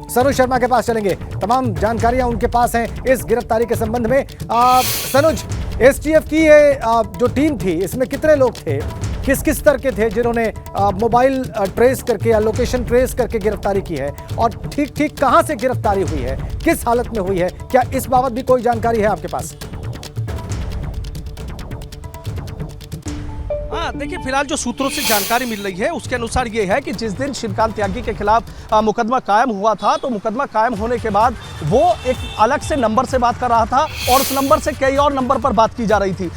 सनुज शर्मा के पास चलेंगे, तमाम जानकारियां उनके पास हैं इस गिरफ्तारी के संबंध में। सनुज, एसटीएफ की ये जो टीम थी, इसमें कितने लोग थे, किस किस तरह के थे जिन्होंने मोबाइल ट्रेस करके या लोकेशन ट्रेस करके गिरफ्तारी की है, और ठीक ठीक कहां से गिरफ्तारी हुई है, किस हालत में हुई है, क्या इस बाबत भी कोई जानकारी है आपके पास? देखिए, फिलहाल जो सूत्रों से जानकारी मिल रही है उसके अनुसार ये है कि जिस दिन श्रीकांत त्यागी के खिलाफ मुकदमा कायम हुआ था, तो मुकदमा कायम होने के बाद वो एक अलग से नंबर से बात कर रहा था और उस नंबर से कई और नंबर पर बात की जा रही थी।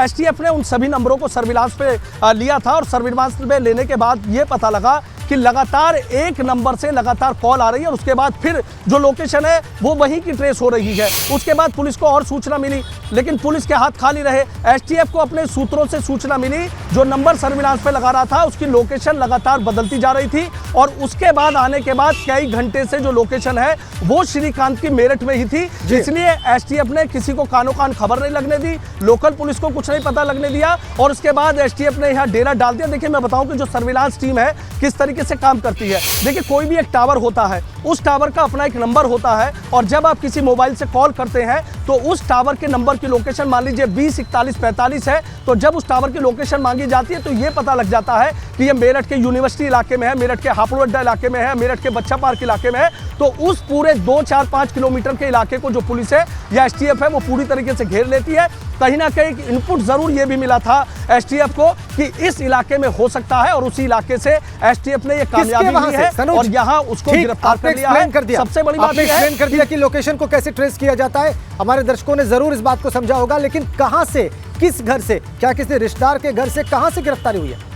एसटीएफ ने उन सभी नंबरों को सर्विलांस पे लिया था और सर्विलांस पे लेने के बाद ये पता लगा कि लगातार एक नंबर से लगातार कॉल आ रही है और उसके बाद फिर जो लोकेशन है वो वहीं की ट्रेस हो रही है। उसके बाद पुलिस को और सूचना मिली, लेकिन पुलिस के हाथ खाली रहे। एसटीएफ को अपने सूत्रों से सूचना मिली, जो नंबर सर्विलांस पे लगा रहा था उसकी लोकेशन लगातार बदलती जा रही थी और उसके बाद आने के बाद कई घंटे से जो लोकेशन है वो श्रीकांत की मेरठ में ही थी। इसलिए एसटीएफ ने किसी को कानो कान खबर नहीं लगने दी, लोकल पुलिस को कुछ नहीं पता लगने दिया और उसके बाद एसटीएफ ने यहाँ डेरा डाल दिया। देखिए, मैं बताऊं कि जो सर्विलांस टीम है किस तरीके से काम करती है। देखिए, कोई भी एक टावर होता है, उस टावर का अपना एक नंबर होता है और जब आप किसी मोबाइल से कॉल करते हैं तो उस टावर के नंबर की लोकेशन मान लीजिए 20 41 45 है, तो जब उस टावर की लोकेशन मांगी जाती है तो ये पता लग जाता है कि ये मेरठ के यूनिवर्सिटी इलाके में है, मेरठ के हापुड़ अड्डा इलाके में है, मेरठ के बच्चा पार्क इलाके में है। तो उस पूरे 2 4 5 किलोमीटर के इलाके को जो पुलिस है या एसटीएफ है वो पूरी तरीके से घेर लेती है। कहीं ना कहीं इनपुट जरूर ये भी मिला था एसटीएफ को कि इस इलाके में हो सकता है और उसी इलाके से एसटीएफ ने ये कामयाबी ली है और यहाँ उसको गिरफ्तार कर लिया है। सबसे बड़ी बात एक्सप्लेन कर दिया कि लोकेशन को कैसे ट्रेस किया जाता है। हमारे दर्शकों ने जरूर इस बात को समझा होगा, लेकिन कहां से, किस घर से, क्या किसी रिश्तेदार के घर से, कहां से गिरफ्तारी हुई है?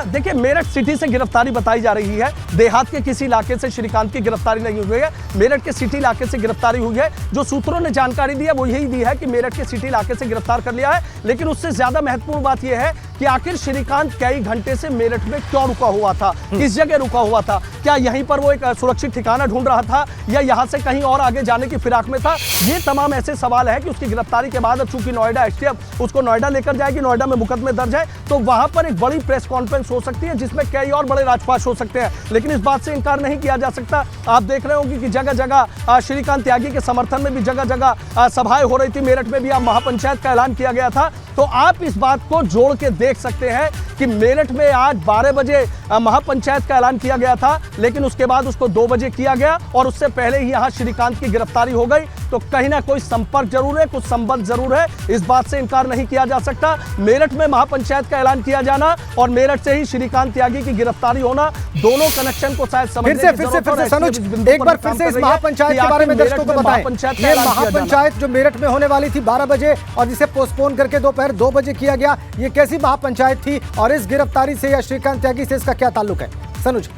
देखिए, मेरठ सिटी से गिरफ्तारी बताई जा रही है। देहात के किसी इलाके से श्रीकांत की गिरफ्तारी नहीं हुई है, मेरठ के सिटी इलाके से गिरफ्तारी हुई है। जो सूत्रों ने जानकारी दी है वो यही दी है कि मेरठ के सिटी इलाके से गिरफ्तार कर लिया है, लेकिन उससे ज्यादा महत्वपूर्ण बात यह है कि आखिर श्रीकांत कई घंटे से मेरठ में क्यों रुका हुआ था, किस जगह रुका हुआ था, क्या यहीं पर वो एक सुरक्षित ठिकाना ढूंढ रहा था या यहां से कहीं और आगे जाने की फिराक में था। ये तमाम ऐसे सवाल है कि उसकी गिरफ्तारी के बाद अब चूंकि नोएडा एसटीएफ उसको नोएडा लेकर जाएगी, नोएडा में मुकदमे दर्ज है, तो वहां पर एक बड़ी प्रेस कॉन्फ्रेंस हो सकती है जिसमें कई और बड़े राजपाश हो सकते हैं। लेकिन इस बात से इनकार नहीं किया जा सकता, आप देख रहे होंगे कि जगह जगह श्रीकांत त्यागी के समर्थन में भी जगह जगह सभाएं हो रही थी। मेरठ में भी अब महापंचायत का ऐलान किया गया था। तो आप इस बात को जोड़ के देख सकते हैं कि मेरठ में आज 12 बजे महापंचायत का ऐलान किया गया था, लेकिन उसके बाद उसको 2 बजे किया गया और उससे पहले ही यहाँ श्रीकांत की गिरफ्तारी हो गई। तो कहीं ना कोई संपर्क जरूर है, कुछ संबंध जरूर है, इस बात से इनकार नहीं किया जा सकता। मेरठ में महापंचायत का ऐलान किया जाना और मेरठ से ही श्रीकांत त्यागी की गिरफ्तारी होना, दोनों कनेक्शन को शायद समझने की जरूरत है। सनुज, एक बार फिर से इस महापंचायत के बारे में दर्शकों को बताएं। ये महापंचायत जो मेरठ में होने वाली थी 12 बजे और जिसे पोस्टपोन करके दोपहर 2 बजे किया गया, ये कैसी महापंचायत थी और इस गिरफ्तारी से या श्रीकांत त्यागी से इसका क्या ताल्लुक है? सनुज,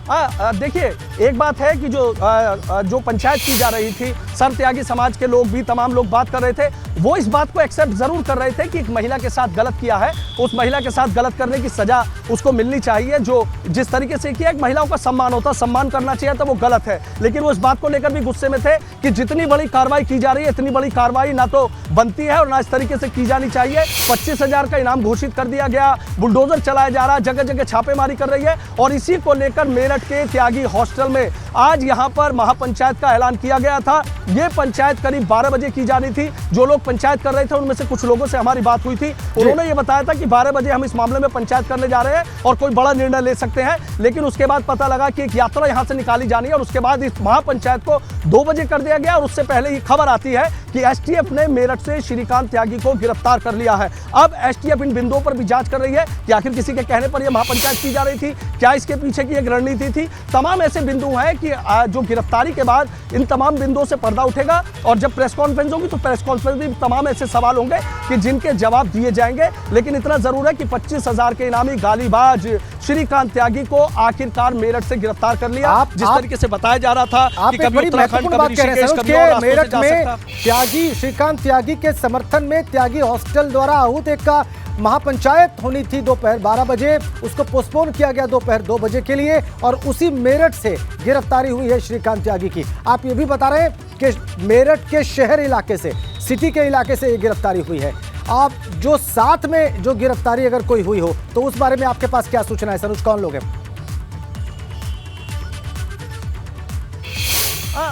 देखिए, एक बात है कि जो पंचायत की जा रही थी, सर त्यागी समाज के लोग भी, तमाम लोग बात कर रहे थे, वो इस बात को एक्सेप्ट जरूर कर रहे थे कि एक महिला के साथ गलत किया है, उस महिला के साथ गलत करने की सजा उसको मिलनी चाहिए। जो जिस तरीके से किया, एक महिलाओं का सम्मान होता, सम्मान करना चाहिए था, वो गलत है। लेकिन वो इस बात को लेकर भी गुस्से में थे कि जितनी बड़ी कार्रवाई की जा रही है, इतनी बड़ी कार्रवाई ना तो बनती है और ना इस तरीके से की जानी चाहिए। 25,000 का इनाम घोषित कर दिया गया, बुलडोजर चलाया जा रहा, जगह जगह छापेमारी कर रही है और इसी को लेकर मेरठ के त्यागी हॉस्टल में आज यहां पर महापंचायत का ऐलान किया गया था। यह पंचायत करीब 12 बजे की जानी थी। जो लोग पंचायत कर रहे थे उनमें से कुछ लोगों से हमारी बात हुई थी, उन्होंने ये बताया था कि 12 बजे हम इस मामले में पंचायत करने जा रहे हैं और कोई बड़ा निर्णय ले सकते हैं। लेकिन उसके बाद पता लगा कि एक यात्रा यहां से निकाली जानी है और उसके बाद इस महापंचायत को 2 बजे कर दिया गया और उससे पहले ही खबर आती है कि एसटीएफ ने मेरठ से श्रीकांत त्यागी को गिरफ्तार कर लिया है। अब एसटीएफ इन बिंदुओं पर भी जांच कर रही है कि आखिर किसी के कहने पर यह महापंचायत की जा रही थी, क्या इसके पीछे की एक रणनीति थी। तमाम ऐसे बिंदु हैं कि जो गिरफ्तारी के बाद इन तमाम बिंदुओं से पर्दा उठेगा और जब प्रेस कॉन्फ्रेंस होगी तो प्रेस कॉन्फ्रेंस में तमाम ऐसे सवाल होंगे कि जिनके जवाब दिए जाएंगे। लेकिन इतना जरूर है कि 25,000 के इनामी गालीबाज श्रीकांत त्यागी को आखिरकार मेरठ से गिरफ्तार कर लिया। जिस तरीके से बताया जा रहा था कि कभी उत्तराखंड, कभी ऋषिकेश, कभी और रास्तों से जा सकता। त्यागी, श्रीकांत त्यागी के समर्थन में त्यागी हॉस्टल द्वारा आहूत एक का महापंचायत होनी थी दोपहर 12 बजे, उसको पोस्टपोन किया गया दोपहर 2 बजे के लिए और उसी मेरठ से गिरफ्तारी हुई है श्रीकांत त्यागी की। आप ये भी बता रहे हैं कि मेरठ के शहर इलाके से, सिटी के इलाके से ये गिरफ्तारी हुई है। आप जो साथ में जो गिरफ्तारी अगर कोई हुई हो तो उस बारे में आपके पास क्या सूचना है सनुज, कौन लोग हैं?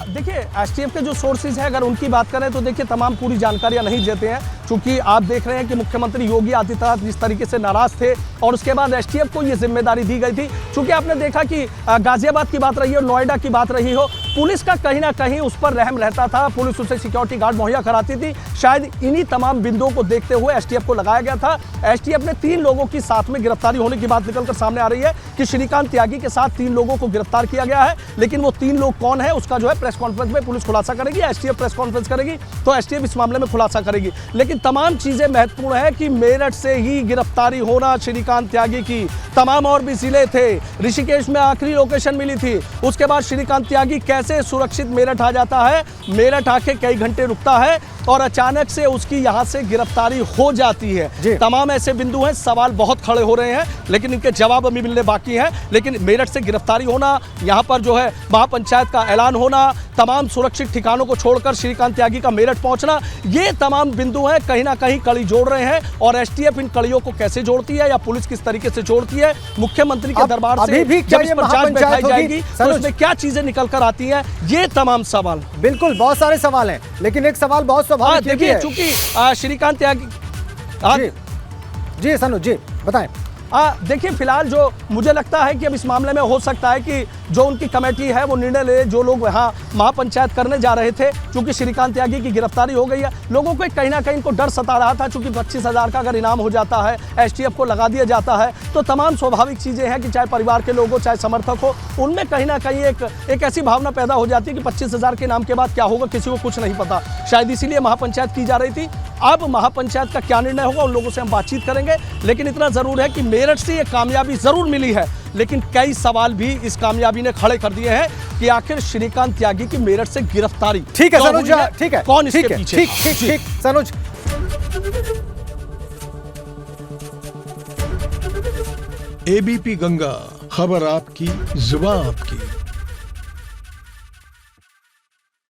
देखिए एसटीएफ के जो सोर्सेज है अगर उनकी बात करें तो देखिए तमाम पूरी जानकारियां नहीं देते हैं, क्योंकि आप देख रहे हैं कि मुख्यमंत्री योगी आदित्यनाथ जिस तरीके से नाराज थे और उसके बाद एसटीएफ को ये जिम्मेदारी दी गई थी। क्योंकि आपने देखा कि गाजियाबाद की बात रही हो, नोएडा की बात रही हो, पुलिस का कहीं ना कहीं उस पर रहम रहता था, पुलिस उसे सिक्योरिटी गार्ड मुहैया कराती थी। शायद इन्हीं तमाम बिंदुओं को देखते हुए एसटीएफ को लगाया गया था। एसटीएफ ने 3 लोगों की साथ में गिरफ्तारी होने की बात निकलकर सामने आ रही है कि श्रीकांत त्यागी के साथ 3 लोगों को गिरफ्तार किया गया है, लेकिन वो 3 लोग कौन है उसका जो है प्रेस कॉन्फ्रेंस में पुलिस खुलासा करेगी। एसटीएफ प्रेस कॉन्फ्रेंस करेगी तो एसटीएफ इस मामले में खुलासा करेगी। लेकिन तमाम चीजें महत्वपूर्ण है कि मेरठ से ही गिरफ्तारी होना श्रीकांत त्यागी की, तमाम और भी जिले थे, ऋषिकेश में आखिरी लोकेशन मिली थी, उसके बाद श्रीकांत त्यागी कैसे सुरक्षित मेरठ आ जाता है, मेरठ आके कई घंटे रुकता है और अचानक से उसकी यहां से गिरफ्तारी हो जाती है। तमाम ऐसे बिंदु हैं, सवाल बहुत खड़े हो रहे हैं लेकिन इनके जवाब अभी मिलने बाकी हैं। लेकिन मेरठ से गिरफ्तारी होना, यहां पर जो है महापंचायत का ऐलान होना, तमाम सुरक्षित ठिकानों को छोड़कर श्रीकांत त्यागी का मेरठ पहुंचना, ये तमाम बिंदु हैं कहीं ना कहीं कड़ी जोड़ रहे हैं। और एसटीएफ इन कड़ियों को कैसे जोड़ती है या पुलिस किस तरीके से जोड़ती है, मुख्यमंत्री के दरबार से जब इस पर जांच बैठाई जाएगी तो उसमें क्या चीजें निकल कर आती हैं, ये तमाम सवाल। बिल्कुल बहुत सारे सवाल हैं, लेकिन एक सवाल बहुत स्वाभाविक देखिए चूंकि श्रीकांत त्यागी जी सनुज जी बताएं। देखिए फिलहाल जो मुझे लगता है कि अब इस मामले में हो सकता है कि जो उनकी कमेटी है वो निर्णय ले, जो लोग यहाँ महापंचायत करने जा रहे थे, क्योंकि श्रीकांत त्यागी की गिरफ्तारी हो गई है, लोगों को कहीं ना कहीं इनको डर सता रहा था, क्योंकि 25,000 का अगर इनाम हो जाता है, एसटीएफ को लगा दिया जाता है, तो तमाम स्वाभाविक चीज़ें हैं कि चाहे परिवार के लोग हो चाहे समर्थक हो, उनमें कहीं ना कहीं एक ऐसी भावना पैदा हो जाती है कि 25,000 के इनाम के बाद क्या होगा किसी को कुछ नहीं पता। शायद इसीलिए महापंचायत की जा रही थी। अब महापंचायत का क्या निर्णय होगा उन लोगों से हम बातचीत करेंगे, लेकिन इतना जरूर है कि मेरठ से ये कामयाबी जरूर मिली है, लेकिन कई सवाल भी इस कामयाबी ने खड़े कर दिए हैं कि आखिर श्रीकांत त्यागी की मेरठ से गिरफ्तारी ठीक है सनुज, ठीक है कौन इसके पीछे। ठीक सनुज। एबीपी गंगा, खबर आपकी, जुबान आपकी।